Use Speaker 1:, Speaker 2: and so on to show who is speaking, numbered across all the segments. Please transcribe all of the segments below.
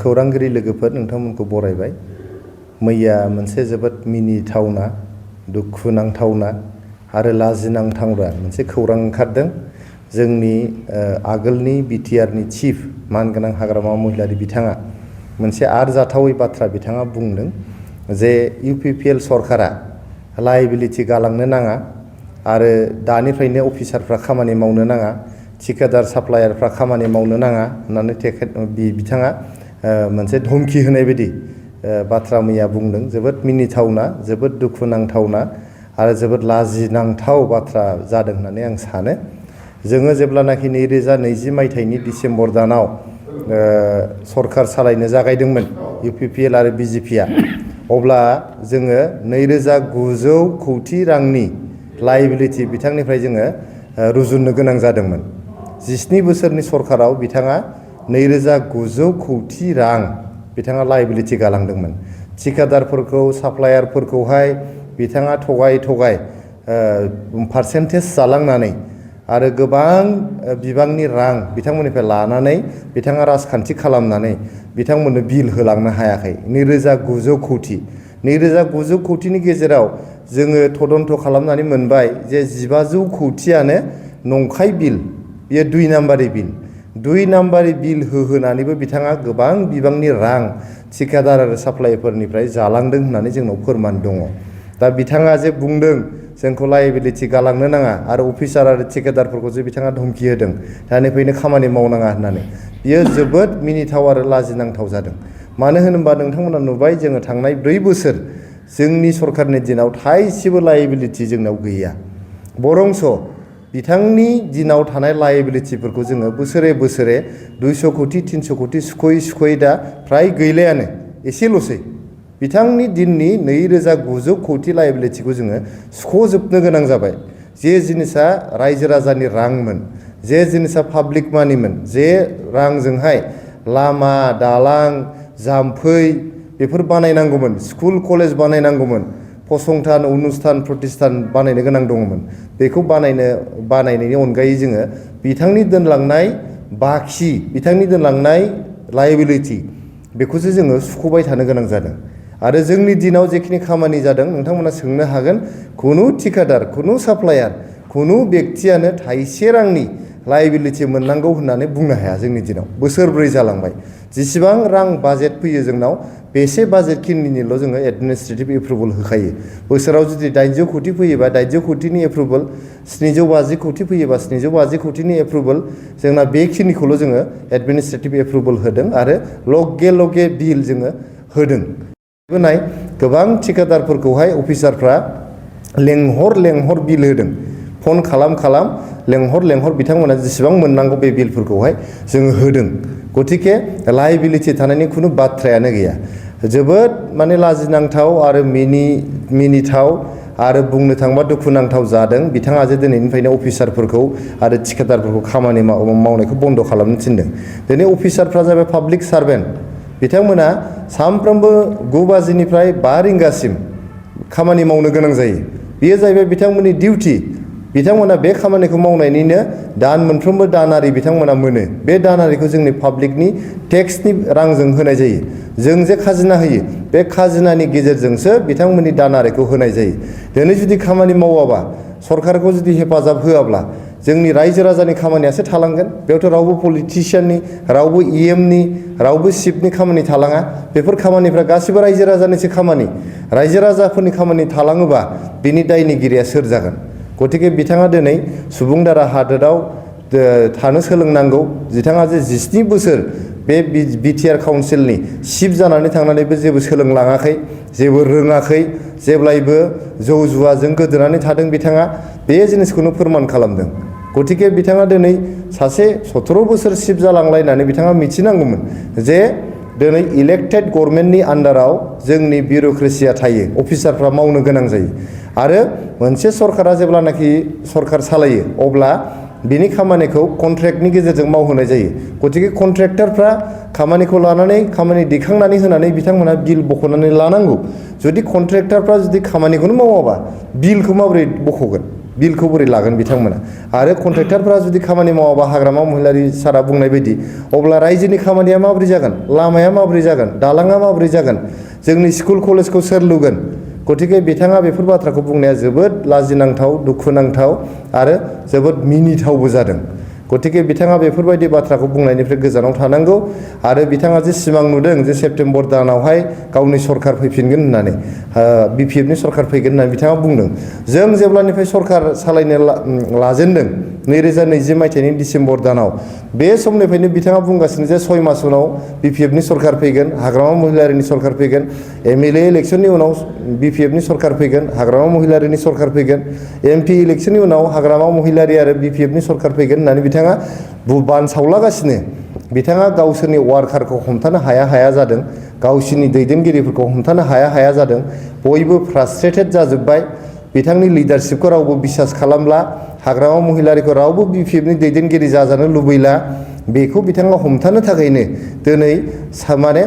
Speaker 1: खौरांगिरि लोगोफोर नोंथांमोनखौ बरायबाय। मैया मोनसे जोबोद मिनिथावना, दुखुनांथावना आरो लाजिनांथावना मोनसे खौरां ओंखारदों। जोंनि आगोलनि बिटिआरनि चिफ मानगोनां हाग्रामा महिलारि बिथाङा मोनसे आरजाथावै बाथ्रा बिथाङा बुंदों जे इउपिपिएल सरकारा लायबिलिटि गालांनो नाङा आरो दानिफ्रायनो अफिसारफ्रा खामानि मावनो नाङा, ठिकादार साप्लायारफ्रा खामानि मावनो नाङा होननानै बिथाङा मोनसे धमकी होनाय बायदि बाथ्रा मैया बुंदों। जोबोद मिनिथावना, जोबोद दुखुनांथावना आरो जोबोद लाजिनांथाव बाथ्रा जादों होननानै आं सानो। जोङो जेब्लानाखि 2020 मायथाइनि डिसेम्बर दानाव सरकार सालायनो जागायदोंमोन इउपिपिएल आरो बिजेपिआ, अब्ला जोङो 2900 कौटि रांनि लायबिलिटि बिथांनिफ्राय जोङो रुजुननो गोनां जादोंमोन। 17 बोसोरनि सरकाराव बिथाङा 2900 कौटि रां बिथाङा लायबिलिटि गालांदोंमोन। ठिकादारफोरखौ, साप्लायारफोरखौहाय बिथाङा थगाय पार्सेन्टेज जालांनानै आरो गोबां बिबांनि रां बिथांमोननिफ्राय लानानै बिथाङा राजखान्थि खालामनानै बिथांमोननो बिल होलांनो हायाखै। 2900 कौटि 2900 कौटिनि गेजेराव जोङो तदन्त खालामनानै मोनबाय जे 1500 कौटियानो नंखाय बिल, बेयो 2 नाम्बारि बिल। 2 नाम्बारि बिल होहोनानैबो बिथाङा गोबां बिबांनि रां ठिकादार आरो साप्लायरफोरनिफ्राय जालांदों होननानै जोंनाव फोरमान दङ। दा बिथाङा जे बुंदों जोंखौ लायबिलिटि गालांनो नाङा आरो अफिसार आरो ठिकादारफोरखौ जे बिथाङा धमकी होदों दानिफ्रायनो खामानि मावनाङा होननानै, बियो जोबोद मिनिथाव आरो लाजिनांथाव जादों। मानो होनोबा नोंथांमोना नुबाय जोङो थांनाय 4 बोसोर जोंनि सरकारनि दिनाव थाइसेबो लायबिलिटि जोंनाव गैया। बरंस बिथांनि दिनाव थानाय लायबिलिटिफोरखौ जोङो बोसोरे 200 कौटि 300 कौटि सुख'यै दा फ्राय गैलायानो, एसेल'सै। बिथांनि दिननि 2900 कौटि लायबिलिटिखौ जोङो सुख'जोबनो गोनां जाबाय। जे जिनिसा रायजो राजानि रांमोन, जे जिनिसा पाब्लिक मानिमोन, जे रांजोंहाय लामा, दालां, जाम्फै बेफोर बानायनांगौमोन, स्कुल कलेज बानायनांगौमोन, फसंथान, अनुस्थान, प्रतिष्ठान बानायनो गोनां दङमोन। बेखौ बानायनायनि अनगायै जोङो बिथांनि दोनलांनाय बाखि, बिथांनि दोनलांनाय लायबिलिटि बेखौसो जोङो सुख'बाय थानो गोनां जादों। आरो जोंनि दिनाव जेखिनि खामानि जादों नोंथांमोना सोंनो हागोन, खुनु ठिकादार, खुनु साप्लायार, खुनु बेक्तियानो थाइसे रांनि लायबिलिटि मोननांगौ होननानै बुंनो हाया। जोंनि दिनाव बोसोरब्रै जालांबाय। जेसेबां रां बाजेट फैयो जोंनाव, बेसे बाजेट खिनिनिल' जोङो एडमिनिस्ट्रेटिभ एप्रुभेल होखायो। बोसोराव जुदि 800 कौटि फैयोबा 800 कौटिनि एप्रुभेल, 750 कौटि फैयोबा 750 कौटिनि एप्रुभेल, जोंना बेखिनिखौल' जोङो एडमिनिस्ट्रेटिभ एप्रुभेल होदों आरो लगे बिल जोङो होदों। नाय गोबां ठिकादारफोरखौहाय अफिसारफ्रा लेंहर बिल होदों। फन खालाम लेंहर बिथांमोना जेसेबां मोननांगौ बे बिलफोरखौहाय जोङो होदों। गतिके लायबिलिटि थानायनि खुनु बाथ्रायानो गैया। जोबोद माने लाजिनांथाव आरो मिनिथाव आरो बुंनो थांबा दुखुनांथाव जादों। बिथाङा जे दिनैनिफ्रायनो अफिसारफोरखौ आरो ठिकादारफोरखौ खामानि मावनायखौ बन्द खालामनो थिनदों। दिनै अफिसारफ्रा जाबाय पाब्लिक सार्भेन्ट। बिथांमोना सानफ्रोमबो 9 बाजिनिफ्राय 5 रिंगासिम खामानि मावनो गोनां जायो। बेयो जाहैबाय बिथांमोननि डिउटि। बिथांमोना बे खामानिखौ मावनायनिनो मोनफ्रोमबो दानारि बिथांमोना मोनो। बे दानारिखौ जोंनि पाब्लिकनि टेक्सनि रांजों होनाय जायो। जों जे खाजिना होयो, बे खाजिनानि गेजेरजोंसो बिथांमोननि दानारिखौ होनाय जायो। दिनै जुदि खामानि मावाबा, सरकारखौ जुदि हेफाजाब होआब्ला जोंनि रायजो राजानि खामानियासो थालांगोन। बेयावथ' रावबो पलिटिशियाननि, रावबो इएमनि, रावबो चिफनि खामानि थालाङा। बेफोर खामानिफ्रा गासिबो रायजो राजानिसो खामानि। रायजो राजाफोरनि खामानि थालाङोबा बिनि दायनिगिरिया सोर जागोन? गतिके बिथाङा दिनै सुबुं दारा हादोराव थानो सोलोंनांगौ। बिथाङा जे 17 बोसोर बे बिटिआर काउन्सिलनि चिफ जानानै थांनानैबो जेबो सोलोंलाङाखै, जेबो रोङाखै, जेब्लायबो जौ जुवाजों गोदोनानै थादों बिथाङा, बे जिनिसखौनो फोरमान खालामदों। गतिके बिथाङा दिनै सासे 17 बोसोर चिफ जालांलायनानै बिथाङा मिथिनांगौमोन जे दिनै इलेक्टेड गभर्नमेन्टनि आन्डाराव जोंनि बिउर'क्रेसिया थायो, अफिसारफ्रा मावनो गोनां जायो। आरो मोनसे सरकारा जेब्लानाखि सरकार सालायो अब्ला बिनि खामानिखौ कन्ट्रेक्टनि गेजेरजों मावहोनाय जायो। गतिके कन्ट्रेक्टरफ्रा खामानिखौ लानानै, खामानि दैखांनानै होनानै बिथांमोना बिल बख'नानै लानांगौ। जुदि कन्ट्रेक्टरफ्रा जुदि खामानिखौनो मावाबा बिलखौ माबोरै बख'गोन? बिलखौ बोरै लागोन बिथांमोना आरो कन्ट्रेक्टरफोरा जुदि खामानि मावाबा हाग्रामा महिलारि सारा बुंनाय बायदि अब्ला रायजोनि खामानिया माबोरै जागोन लामाया माबोरै जागोन दालाङा माबोरै जागोन जोंनि स्कुल कलेजखौ सोर लुगोन गतिके बिथाङा बेफोर बाथ्राखौ बुंनाया जोबोद लाजिनांथाव दुखुनांथाव आरो जोबोद मिनिथावबो जादों गतिके बिथाङा बेफोरबायदि बाथ्राखौ बुंनायनिफ्राय गोजानाव थानांगौ आरो बिथाङा जे सिमां नुदों जे सेप्तेम्बर दानावहाय गावनि सरखार फैफिनगोन होननानै बिपिएफनि सरखार फैगोन होननानै बिथाङा बुंदों जों जेब्लानिफ्राय सरखार सालायनो लाजेनदों 2020 मायथाइनि डिसेम्बर दानाव बे समनिफ्रायनो बिथाङा बुंगासिनो जे 6 मास उनाव बिपिएफनि सरखार फैगोन हाग्रामा महिलारिनि सरखार फैगोन एमएलए इलेक्सननि उनाव बिपिएफनि सरखार फैगोन हाग्रामा महिलारिनि सरखार फैगोन एमपि इलेक्सननि उनाव हाग्रामा महिलारि आरो बिपिएफनि सरखार फैगोन होननानै बिथाङा बानसावलागासिनो बिथाङा गावसोरनि वार्कारखौ हमथानो हाया जादों गावसोरनि दैदेनगिरिफोरखौ हमथानो हाया जादों बयबो फ्रास्ट्रेटेड जाजोब्बाय बिथांनि लिडारशिपखौ रावबो बिसास खालामला हाग्रामा महिलारिखौ रावबो बिपिएफनि दैदेनगिरि जाजानो लुबैला बेखौ बिथाङा हमथानो थाखायनो दिनै माने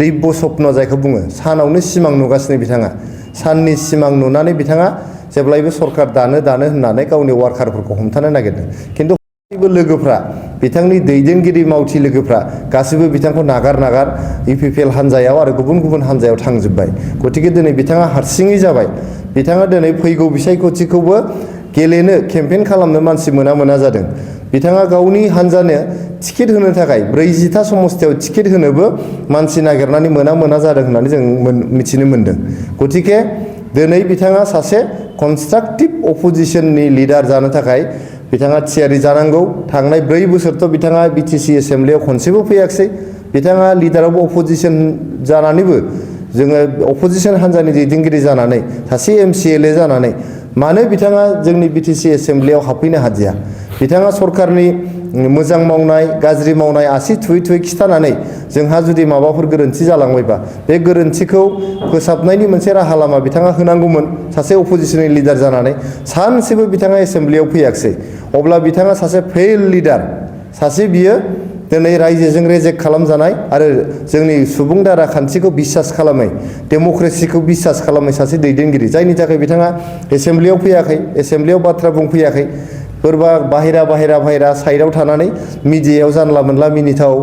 Speaker 1: दैब्य स्वप्न जायखौ बुङो सानावनो सिमां नुगासिनो बिथाङा साननि सिमां नुनानै बिथाङा जेब्लायबो सरखार दानो होननानै गावनि वार्कारफोरखौ हमथानो नागिरदों खिन्थु गासैबो लोगोफ्रा बिथांनि दैदेनगिरि मावथि लोगोफ्रा गासैबो बिथांखौ नागार इउपिपिएल हान्जायाव आरो गुबुन हान्जायाव थांजोब्बाय गतिके दिनै बिथाङा हारसिङै जाबाय बिथाङा दिनै फैगौ बिसायख'थिखौबो गेलेनो केम्पेइन खालामनो मानसि मोना जादों बिथाङा गावनि हान्जानो टिकेट होनो थाखाय 40टा समस्थियाव टिकेट होनोबो मानसि नागिरनानै मोना जादों होननानै जों मिथिनो मोनदों गतिके दिनै बिथाङा सासे कनस्ट्राक्टिभ अपोजिशननि लिडार जानो थाखाय बिथाङा थियारि जानांगौ थांनाय 4 बोसोरथ' बिथाङा बिटिसि एसेम्ब्लियाव खनसेबो फैयाखिसै बिथाङा लिडार अफ अपोजिशन जानानैबो जोङो अपोजिशन हान्जानि दैदेनगिरि जानानै सासे एमसिएलए जानानै मानो बिथाङा जोंनि बिटिसि एसेम्ब्लियाव हाबफैनो हादिया बिथाङा सरकारनि मोजां मावनाय गाज्रि मावनाय आसि थुयै खिथानानै जोंहा जुदि माबाफोर गोरोन्थि जालांबायबा बे गोरोन्थिखौ फोसाबनायनि मोनसे राहा लामा बिथाङा होनांगौमोन सासे अपोजिशननि लिडार जानानै सानसेबो बिथाङा एसेम्ब्लियाव फैयाखिसै अब्ला बिथाङा सासे फेल लिडार सासे बियो दिनै रायजोजों रेजेक्ट खालामजानाय आरो जोंनि सुबुं दारा खान्थिखौ बिसास खालामै डेम'क्रेसिखौ बिसास खालामै सासे दैदेनगिरि जायनि थाखाय बिथाङा एसेम्ब्लियाव फैयाखै एसेम्ब्लियाव बाथ्रा बुंफैयाखै सोरबा बाहेरा साइडआव थानानै मिडियायाव जानला मोनला मिनिथाव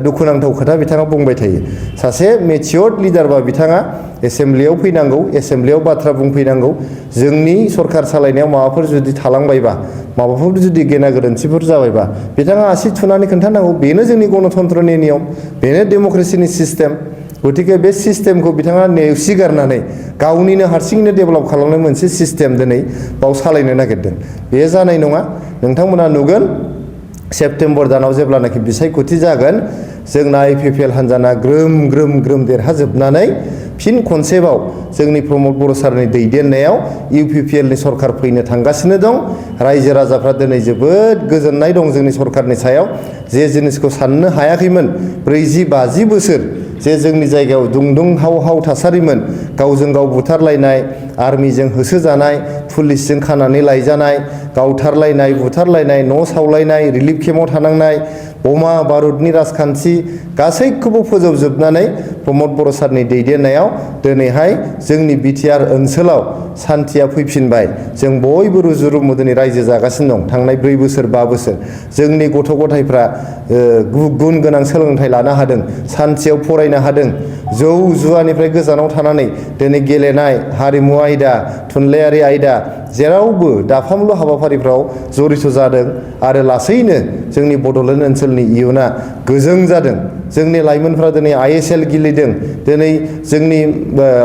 Speaker 1: दुखुनांथाव खोथा बिथाङा बुंबाय थायो सासे मेचियर्ड लिडारबा बिथाङा एसेम्ब्लियाव फैनांगौ एसेम्ब्लियाव बाथ्रा बुंफैनांगौ जोंनि सरखार सालायनायाव माबाफोर जुदि थालांबायबा माबाफोर जुदि गेना गोरोन्थिफोर जाबायबा बिथाङा आसि थुनानै खोन्थानांगौ बेनो जोंनि गणतन्त्रनि नियम बेनो डेम'क्रेसिनि सिस्टेम गतिके बे सिस्टेमखौ बिथाङा नेवसिगारनानै गावनिनो हारसिङैनो डेभेलप खालामनाय मोनसे सिस्टेम दिनै बाव सालायनो नागिरदों बे जानाय नङा नोंथांमोना नुगोन सेप्तेम्बर दानाव जेब्लानाखि बिसायख'थि जागोन जोंना इउपिपिएल हान्जाना ग्रोम देरहाजोबनानै फिन खनसेबाव जोंनि प्रमद बर' सारनि दैदेननायाव इउपिपिएलनि सरखार फैनो थांगासिनो दं रायजो राजाफ्रा दिनै जोबोद गोजोननाय दं जोंनि सरखारनि सायाव जे जिनिसखौ साननो हायाखैमोन 40-50 बोसोर जे जोंनि जायगायाव दुंदुं हाव थासारिमोन गावजों गाव बुथारलायनाय आर्मिजों होसोजानाय पुलिसजों खानानै लायजानाय गावथारलायनाय बुथारलायनाय न' सावलायनाय रिलिफ केम्पआव थानांनाय बमा बारुदनि राजखान्थि गासैखौबो फोजोबजोबनानै प्रमद बर' सारनि दैदेननायाव दिनैहाय जोंनि बिटिआर ओनसोलाव सान्थिया फैफिनबाय जों बयबो रुजु-रुमु दिनै रायजो जागासिनो दं थांनाय 4 बोसोर 5 बोसोर जोंनि गथ' गथायफ्रा गुन गोनां सोलोंथाइ लानो हादों सान्थियाव फरायनो हादों जौ जुवानिफ्राय गोजानाव थानानै दिनै गेलेनाय हारिमु आयदा थुनलाइयारि आयदा जेरावबो दाफामलु हाबाफारिफ्राव जड़ित जादों आरो लासैनो जोंनि बड'लेण्ड ओनसोलनि इयुना गोजों जादों जोंनि लाइमोनफ्रा दिनै आइएसएल गेलेदों दिनै जोंनि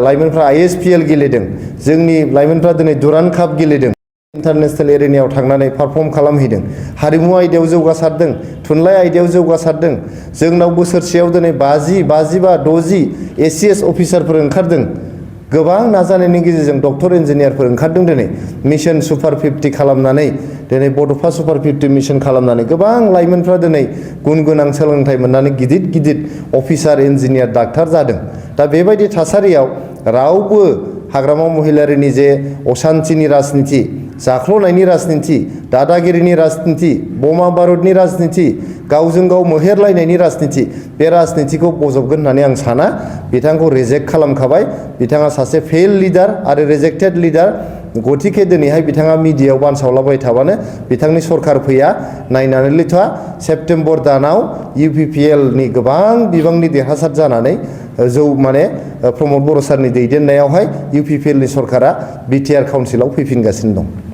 Speaker 1: लाइमोनफ्रा आइएसपिएल गेलेदों जोंनि लाइमोनफ्रा दिनै दुरान्ड काप गेलेदों इन्टारनेशनेल एरेनायाव थांनानै पारफर्म खालामहैदों हारिमु आयदायाव जौगासारदों थुनलाइ आयदायाव जौगासारदों जोंनाव बोसोरसेयाव दिनै 50, 60 एसिएस अफिसारफोर ओंखारदों गोबां नाजानायनि गेजेरजों डक्टर इन्जिनियारफोर ओंखारदों दिनै मिशन सुपार 50 खालामनानै दिनै बड'फा सुपार 50 मिशन खालामनानै गोबां लाइमोनफ्रा दिनै गुन गोनां सोलोंथाइ मोननानै गिदिर अफिसार इन्जिनियार डाक्टार जादों दा बेबायदि थासारियाव रावबो हाग्रामा महिलारिनि जे असान्तिनि राजनिति जाख्ल'नायनि राजनिति दादागिरिनि राजनिति बमा बारुदनि राजनिति गावजों गाव मोहेरलायनायनि राजनिति बे राजनितिखौ बजबगोन होननानै आं साना बिथांखौ रिजेक्ट खालामखाबाय बिथाङा सासे फेल लिडार आरो रिजेक्टेड लिडार गतिके दिनैहाय बिथाङा मिडियायाव बानसावलाबाय थाबानो बिथांनि सरकार फैया नायनानैल'थ' सेप्तेम्बर दानाव UPPL नि गोबां बिबांनि देरहासार जानानै माने प्रमद बर' सारनि दैदेननायावहाय UPPL नि सरकारा बिटिआर काउन्सिलाव फैफिनगासिनो दं